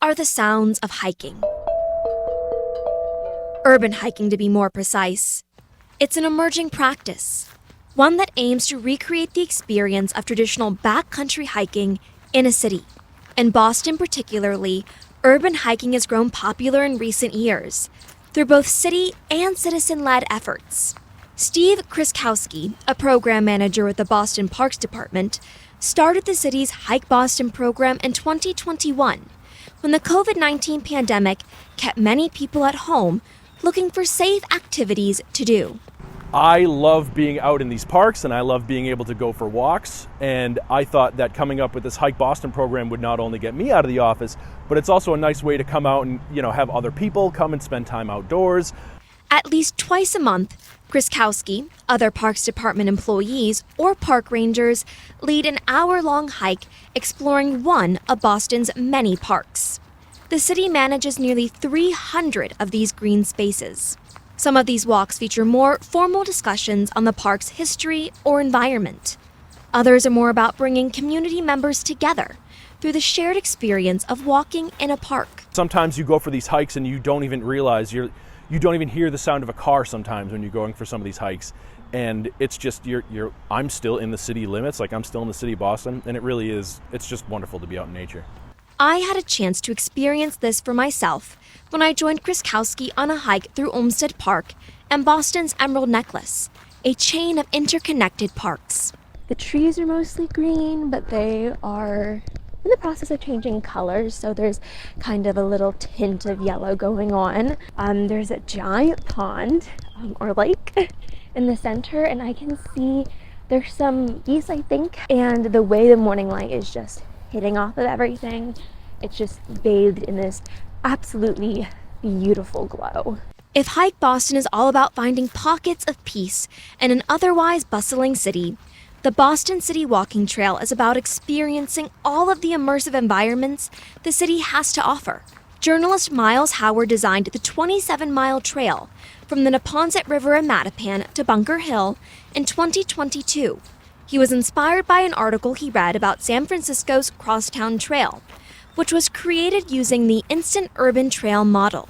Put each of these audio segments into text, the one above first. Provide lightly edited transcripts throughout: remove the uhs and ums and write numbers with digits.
are the sounds of hiking. Urban hiking, to be more precise. It's an emerging practice, one that aims to recreate the experience of traditional backcountry hiking in a city. In Boston particularly, urban hiking has grown popular in recent years through both city and citizen-led efforts. Steve Kriskowski, a program manager with the Boston Parks Department, started the city's Hike Boston program in 2021 when the COVID-19 pandemic kept many people at home looking for safe activities to do. I love being out in these parks and I love being able to go for walks, and I thought that coming up with this Hike Boston program would not only get me out of the office, but it's also a nice way to come out and, have other people come and spend time outdoors. At least twice a month, Kriskowski, other Parks Department employees, or park rangers lead an hour-long hike exploring one of Boston's many parks. The city manages nearly 300 of these green spaces. Some of these walks feature more formal discussions on the park's history or environment. Others are more about bringing community members together through the shared experience of walking in a park. Sometimes you go for these hikes and you don't even realize you don't even hear the sound of a car sometimes when you're going for some of these hikes. And it's just, I'm still in the city limits, like I'm still in the city of Boston, and it really is, it's just wonderful to be out in nature. I had a chance to experience this for myself when I joined Kriskowski on a hike through Olmsted Park and Boston's Emerald Necklace, a chain of interconnected parks. The trees are mostly green, but they are in the process of changing colors, so there's kind of a little tint of yellow going on. There's a giant pond or lake in the center, and I can see there's some geese, I think, and the way the morning light is just hitting off of everything, it's just bathed in this absolutely beautiful glow. If Hike Boston is all about finding pockets of peace in an otherwise bustling city, the Boston City Walking Trail is about experiencing all of the immersive environments the city has to offer. Journalist Miles Howard designed the 27-mile trail from the Neponset River in Mattapan to Bunker Hill in 2022. He was inspired by an article he read about San Francisco's Crosstown Trail, which was created using the Instant Urban Trail model.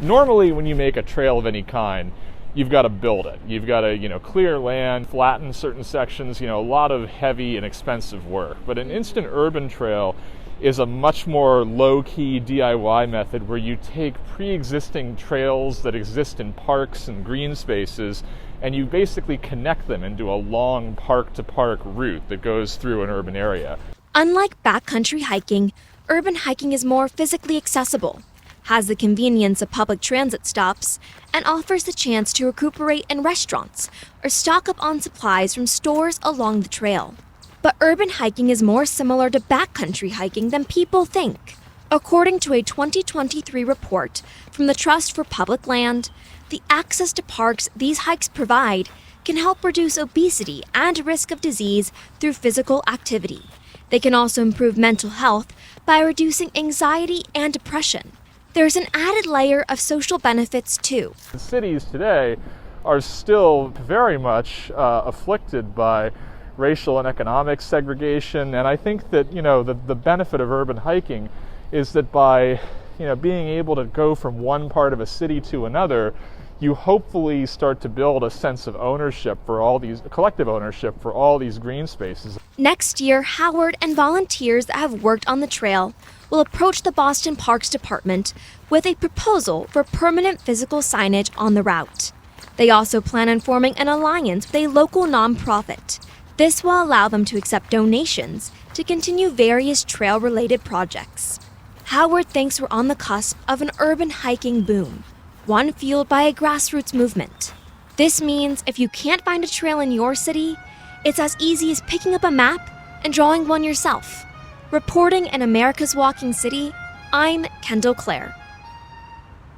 Normally, when you make a trail of any kind, you've got to build it. You've got to, clear land, flatten certain sections, a lot of heavy and expensive work. But an instant urban trail is a much more low-key DIY method where you take pre-existing trails that exist in parks and green spaces and you basically connect them into a long park-to-park route that goes through an urban area. Unlike backcountry hiking, urban hiking is more physically accessible, has the convenience of public transit stops, and offers the chance to recuperate in restaurants or stock up on supplies from stores along the trail. But urban hiking is more similar to backcountry hiking than people think. According to a 2023 report from the Trust for Public Land, the access to parks these hikes provide can help reduce obesity and risk of disease through physical activity. They can also improve mental health by reducing anxiety and depression. There's an added layer of social benefits too. Cities today are still very much afflicted by racial and economic segregation, and I think that the benefit of urban hiking is that by being able to go from one part of a city to another, you hopefully start to build a sense of ownership for all these, collective ownership for all these green spaces. Next year, Howard and volunteers that have worked on the trail will approach the Boston Parks Department with a proposal for permanent physical signage on the route. They also plan on forming an alliance with a local nonprofit. This will allow them to accept donations to continue various trail-related projects. Howard thinks we're on the cusp of an urban hiking boom, one fueled by a grassroots movement. This means if you can't find a trail in your city, it's as easy as picking up a map and drawing one yourself. Reporting in America's Walking City, I'm Kendall Clare.